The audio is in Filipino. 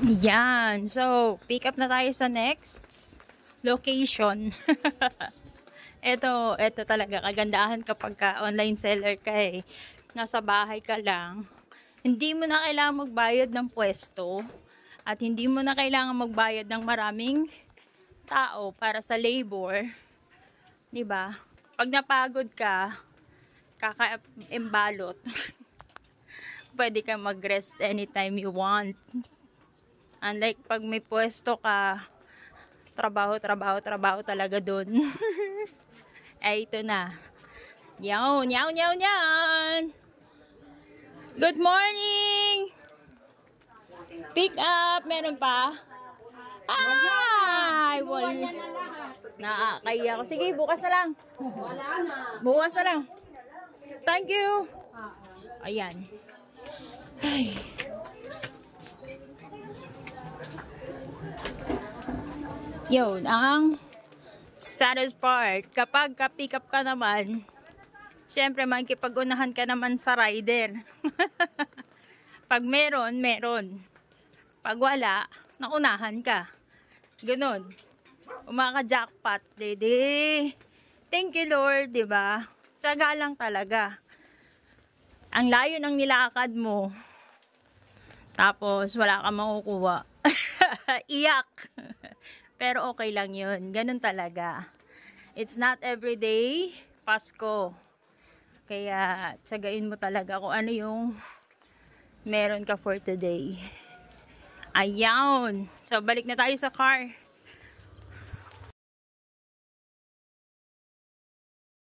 Yan. So, pick up na tayo sa next location. Ito talaga kagandahan kapag online seller ka eh. Nasa bahay ka lang. Hindi mo na kailangan magbayad ng pwesto at hindi mo na kailangan magbayad ng maraming tao para sa labor. 'Di ba? Pag napagod ka, kaka-embalot. Pwede ka mag-rest anytime you want. Unlike pag may pwesto ka, trabaho talaga dun. Eh, ito na. Yawn. Good morning! Pick up! Meron pa? Ay! Wala. Nakakaya ko. Sige, bukas na lang. Bukas na lang. Thank you! Ayan. Ay. Yun, ang saddest part, kapag ka-pick up ka naman, syempre makikipag-unahan ka naman sa rider. Pag meron. Pag wala, naunahan ka. Ganon. Umaka-jackpot, dede. Thank you, Lord, diba? Tiyaga lang talaga. Ang layo ng nilakad mo, tapos wala kang makukuha. Iyak. Pero okay lang yun. Ganun talaga. It's not everyday Pasko. Kaya tsagain mo talaga kung ano yung meron ka for today. Ayan. So, balik na tayo sa car.